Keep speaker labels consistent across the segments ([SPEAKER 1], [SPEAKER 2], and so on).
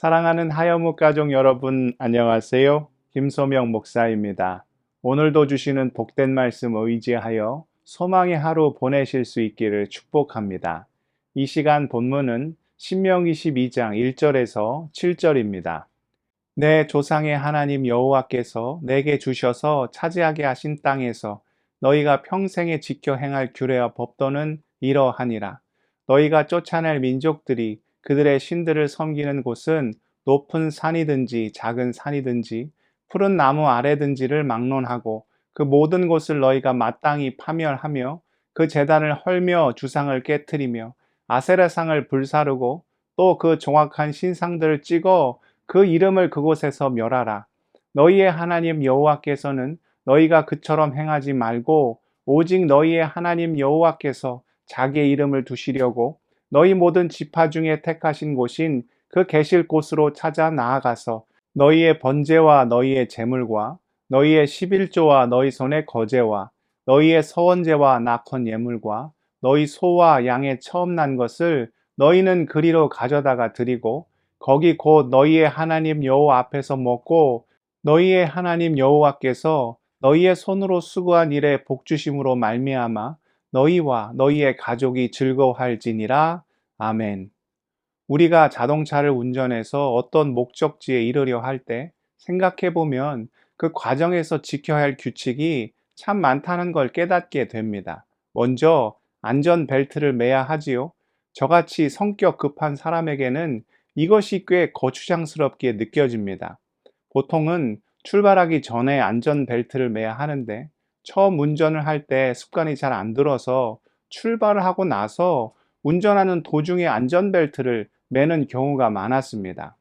[SPEAKER 1] 사랑하는 하여묵 가족 여러분, 안녕하세요. 김소명 목사입니다. 오늘도 주시는 복된 말씀 의지하여 소망의 하루 보내실 수 있기를 축복합니다. 이 시간 본문은 신명기 12장 1절에서 7절입니다. 내 조상의 하나님 여호와께서 내게 주셔서 차지하게 하신 땅에서 너희가 평생에 지켜 행할 규례와 법도는 이러하니라. 너희가 쫓아낼 민족들이 그들의 신들을 섬기는 곳은 높은 산이든지 작은 산이든지 푸른 나무 아래든지를 막론하고 그 모든 곳을 너희가 마땅히 파멸하며 그 제단을 헐며 주상을 깨뜨리며 아세라상을 불사르고 또 그 종악한 신상들을 찍어 그 이름을 그곳에서 멸하라. 너희의 하나님 여호와께서는 너희가 그처럼 행하지 말고 오직 너희의 하나님 여호와께서 자기의 이름을 두시려고 너희 모든 지파 중에 택하신 곳인 그 계실 곳으로 찾아 나아가서 너희의 번제와 너희의 제물과 너희의 11조와 너희 손의 거제와 너희의 서원제와 낙헌 예물과 너희 소와 양의 처음 난 것을 너희는 그리로 가져다가 드리고 거기 곧 너희의 하나님 여호와 앞에서 먹고 너희의 하나님 여호와께서 너희의 손으로 수고한 일에 복주심으로 말미암아 너희와 너희의 가족이 즐거워할지니라. 아멘. 우리가 자동차를 운전해서 어떤 목적지에 이르려 할 때 생각해 보면 그 과정에서 지켜야 할 규칙이 참 많다는 걸 깨닫게 됩니다. 먼저 안전벨트를 매야 하지요. 저같이 성격 급한 사람에게는 이것이 꽤 거추장스럽게 느껴집니다. 보통은 출발하기 전에 안전벨트를 매야 하는데 처음 운전을 할 때 습관이 잘 안 들어서 출발을 하고 나서 운전하는 도중에 안전벨트를 매는 경우가 많았습니다.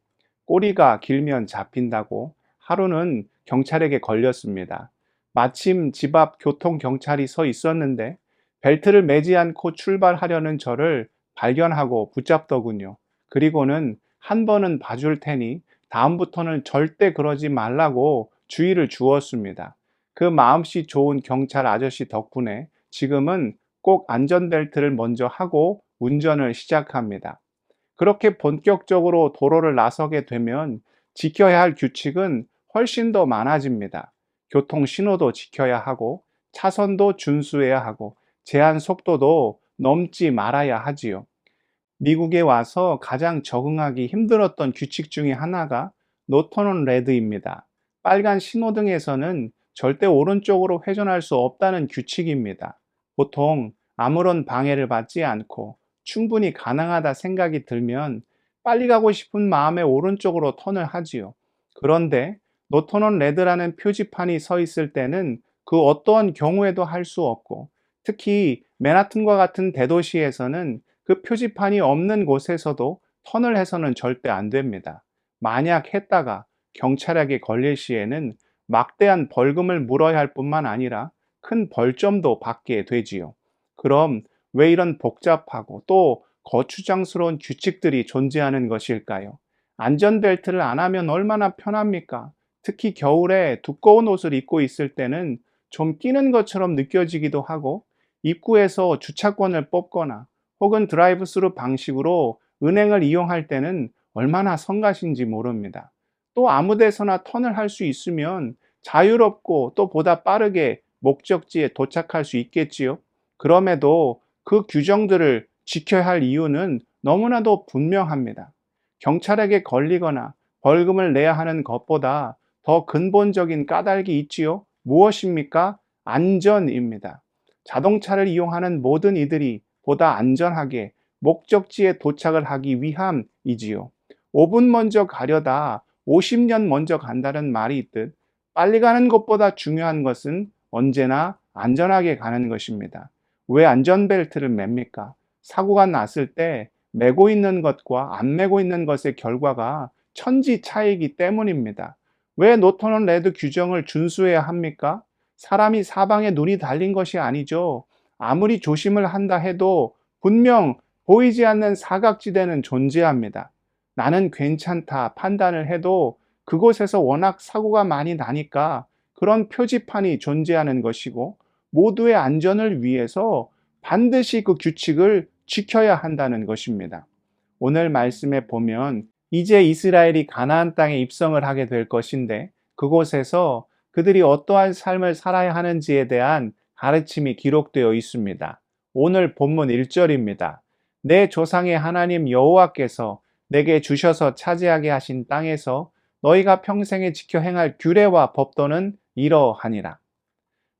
[SPEAKER 1] 꼬리가 길면 잡힌다고 하루는 경찰에게 걸렸습니다. 마침 집 앞 교통경찰이 서 있었는데 벨트를 매지 않고 출발하려는 저를 발견하고 붙잡더군요. 그리고는 한 번은 봐줄 테니 다음부터는 절대 그러지 말라고 주의를 주었습니다. 그 마음씨 좋은 경찰 아저씨 덕분에 지금은 꼭 안전벨트를 먼저 하고 운전을 시작합니다. 그렇게 본격적으로 도로를 나서게 되면 지켜야 할 규칙은 훨씬 더 많아집니다. 교통 신호도 지켜야 하고 차선도 준수해야 하고 제한 속도도 넘지 말아야 하지요. 미국에 와서 가장 적응하기 힘들었던 규칙 중에 하나가 노턴 레드입니다. 빨간 신호등에서는 절대 오른쪽으로 회전할 수 없다는 규칙입니다. 보통 아무런 방해를 받지 않고 충분히 가능하다 생각이 들면 빨리 가고 싶은 마음에 오른쪽으로 턴을 하지요. 그런데 노턴 레드라는 표지판이 서 있을 때는 그 어떠한 경우에도 할 수 없고 특히 맨하튼과 같은 대도시에서는 그 표지판이 없는 곳에서도 턴을 해서는 절대 안 됩니다. 만약 했다가 경찰에게 걸릴 시에는 막대한 벌금을 물어야 할 뿐만 아니라 큰 벌점도 받게 되지요. 그럼 왜 이런 복잡하고 또 거추장스러운 규칙들이 존재하는 것일까요? 안전벨트를 안 하면 얼마나 편합니까? 특히 겨울에 두꺼운 옷을 입고 있을 때는 좀 끼는 것처럼 느껴지기도 하고 입구에서 주차권을 뽑거나 혹은 드라이브 스루 방식으로 은행을 이용할 때는 얼마나 성가신지 모릅니다. 또 아무 데서나 턴을 할 수 있으면 자유롭고 또 보다 빠르게 목적지에 도착할 수 있겠지요. 그럼에도 그 규정들을 지켜야 할 이유는 너무나도 분명합니다. 경찰에게 걸리거나 벌금을 내야 하는 것보다 더 근본적인 까닭이 있지요. 무엇입니까? 안전입니다. 자동차를 이용하는 모든 이들이 보다 안전하게 목적지에 도착을 하기 위함이지요. 5분 먼저 가려다 50년 먼저 간다는 말이 있듯 빨리 가는 것보다 중요한 것은 언제나 안전하게 가는 것입니다. 왜 안전벨트를 맵니까? 사고가 났을 때 메고 있는 것과 안 메고 있는 것의 결과가 천지 차이기 때문입니다. 왜 노턴 레드 규정을 준수해야 합니까? 사람이 사방에 눈이 달린 것이 아니죠. 아무리 조심을 한다 해도 분명 보이지 않는 사각지대는 존재합니다. 나는 괜찮다 판단을 해도 그곳에서 워낙 사고가 많이 나니까 그런 표지판이 존재하는 것이고 모두의 안전을 위해서 반드시 그 규칙을 지켜야 한다는 것입니다. 오늘 말씀에 보면 이제 이스라엘이 가나안 땅에 입성을 하게 될 것인데 그곳에서 그들이 어떠한 삶을 살아야 하는지에 대한 가르침이 기록되어 있습니다. 오늘 본문 1절입니다. 내 조상의 하나님 여호와께서 내게 주셔서 차지하게 하신 땅에서 너희가 평생에 지켜 행할 규례와 법도는 이러하니라.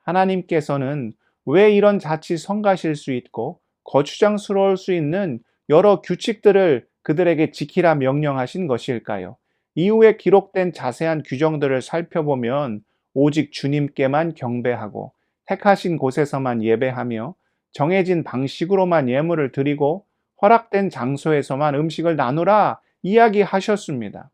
[SPEAKER 1] 하나님께서는 왜 이런 자칫 성가실 수 있고 거추장스러울 수 있는 여러 규칙들을 그들에게 지키라 명령하신 것일까요? 이후에 기록된 자세한 규정들을 살펴보면 오직 주님께만 경배하고 택하신 곳에서만 예배하며 정해진 방식으로만 예물을 드리고 허락된 장소에서만 음식을 나누라 이야기하셨습니다.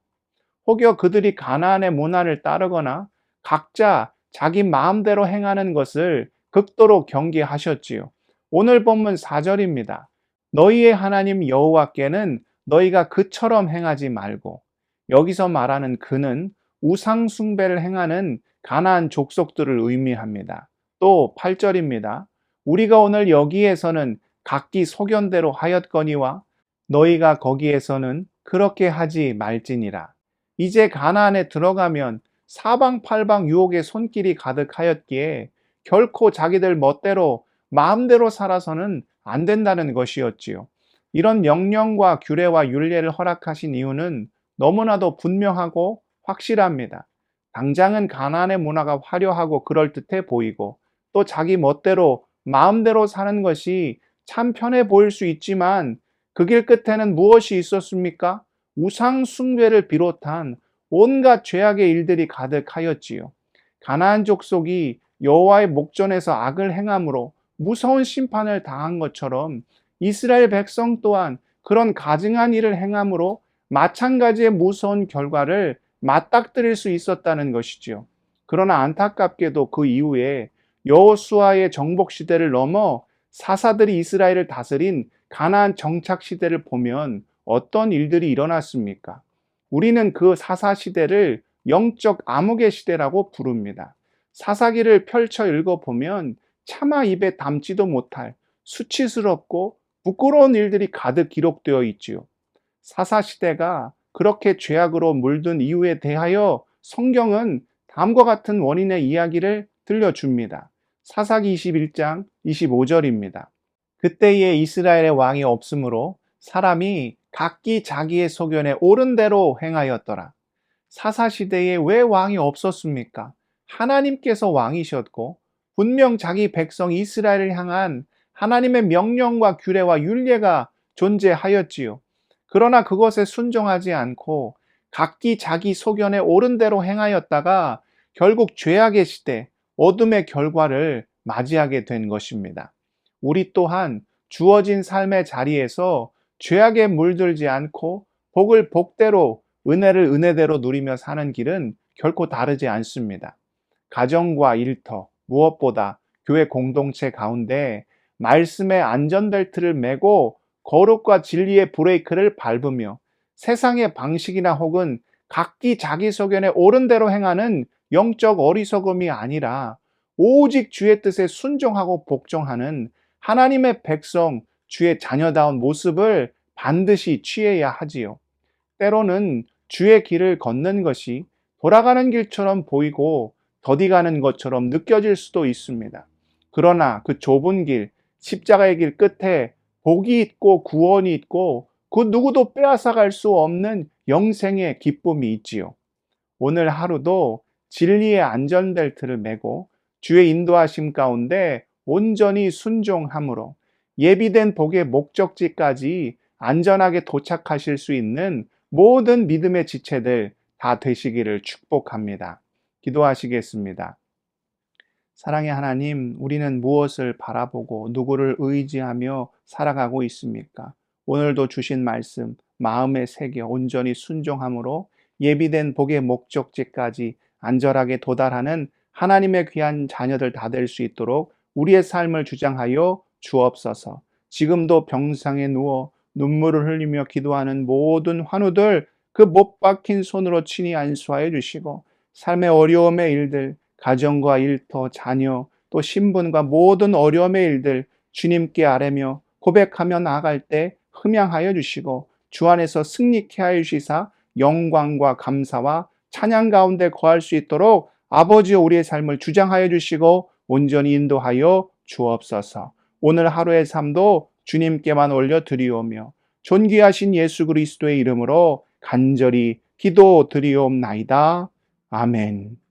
[SPEAKER 1] 혹여 그들이 가나안의 문화를 따르거나 각자 자기 마음대로 행하는 것을 극도로 경계하셨지요. 오늘 본문 4절입니다. 너희의 하나님 여호와께는 너희가 그처럼 행하지 말고, 여기서 말하는 그는 우상 숭배를 행하는 가나안 족속들을 의미합니다. 또 8절입니다. 우리가 오늘 여기에서는 각기 소견대로 하였거니와 너희가 거기에서는 그렇게 하지 말지니라. 이제 가나안에 들어가면 사방팔방 유혹의 손길이 가득하였기에 결코 자기들 멋대로 마음대로 살아서는 안 된다는 것이었지요. 이런 명령과 규례와 율례를 허락하신 이유는 너무나도 분명하고 확실합니다. 당장은 가나안의 문화가 화려하고 그럴듯해 보이고 또 자기 멋대로 마음대로 사는 것이 참 편해 보일 수 있지만 그 길 끝에는 무엇이 있었습니까? 우상 숭배를 비롯한 온갖 죄악의 일들이 가득하였지요. 가나안 족속이 여호와의 목전에서 악을 행함으로 무서운 심판을 당한 것처럼 이스라엘 백성 또한 그런 가증한 일을 행함으로 마찬가지의 무서운 결과를 맞닥뜨릴 수 있었다는 것이지요. 그러나 안타깝게도 그 이후에 여호수아의 정복 시대를 넘어 사사들이 이스라엘을 다스린 가나안 정착 시대를 보면 어떤 일들이 일어났습니까? 우리는 그 사사 시대를 영적 암흑의 시대라고 부릅니다. 사사기를 펼쳐 읽어보면 차마 입에 담지도 못할 수치스럽고 부끄러운 일들이 가득 기록되어 있지요. 사사 시대가 그렇게 죄악으로 물든 이유에 대하여 성경은 다음과 같은 원인의 이야기를 들려줍니다. 사사기 21장 25절입니다. 그때에 이스라엘의 왕이 없으므로 사람이 각기 자기의 소견에 옳은 대로 행하였더라. 사사시대에 왜 왕이 없었습니까? 하나님께서 왕이셨고 분명 자기 백성 이스라엘을 향한 하나님의 명령과 규례와 율례가 존재하였지요. 그러나 그것에 순종하지 않고 각기 자기 소견에 옳은 대로 행하였다가 결국 죄악의 시대, 어둠의 결과를 맞이하게 된 것입니다. 우리 또한 주어진 삶의 자리에서 죄악에 물들지 않고 복을 복대로 은혜를 은혜대로 누리며 사는 길은 결코 다르지 않습니다. 가정과 일터, 무엇보다 교회 공동체 가운데 말씀의 안전벨트를 매고 거룩과 진리의 브레이크를 밟으며 세상의 방식이나 혹은 각기 자기 소견에 옳은 대로 행하는 영적 어리석음이 아니라 오직 주의 뜻에 순종하고 복종하는 하나님의 백성, 주의 자녀다운 모습을 반드시 취해야 하지요. 때로는 주의 길을 걷는 것이 돌아가는 길처럼 보이고 더디 가는 것처럼 느껴질 수도 있습니다. 그러나 그 좁은 길, 십자가의 길 끝에 복이 있고 구원이 있고 그 누구도 빼앗아갈 수 없는 영생의 기쁨이 있지요. 오늘 하루도 진리의 안전벨트를 매고 주의 인도하심 가운데 온전히 순종함으로 예비된 복의 목적지까지 안전하게 도착하실 수 있는 모든 믿음의 지체들 다 되시기를 축복합니다. 기도하시겠습니다. 사랑의 하나님, 우리는 무엇을 바라보고 누구를 의지하며 살아가고 있습니까? 오늘도 주신 말씀 마음에 새겨 온전히 순종함으로 예비된 복의 목적지까지 안전하게 도달하는 하나님의 귀한 자녀들 다 될 수 있도록 우리의 삶을 주장하여 주옵소서. 지금도 병상에 누워 눈물을 흘리며 기도하는 모든 환우들 그 못 박힌 손으로 친히 안수하여 주시고 삶의 어려움의 일들, 가정과 일터, 자녀, 또 신분과 모든 어려움의 일들 주님께 아뢰며 고백하며 나아갈 때 흠양하여 주시고 주 안에서 승리케 하여 주시사 영광과 감사와 찬양 가운데 거할 수 있도록 아버지여 우리의 삶을 주장하여 주시고 온전히 인도하여 주옵소서. 오늘 하루의 삶도 주님께만 올려드리오며 존귀하신 예수 그리스도의 이름으로 간절히 기도드리옵나이다. 아멘.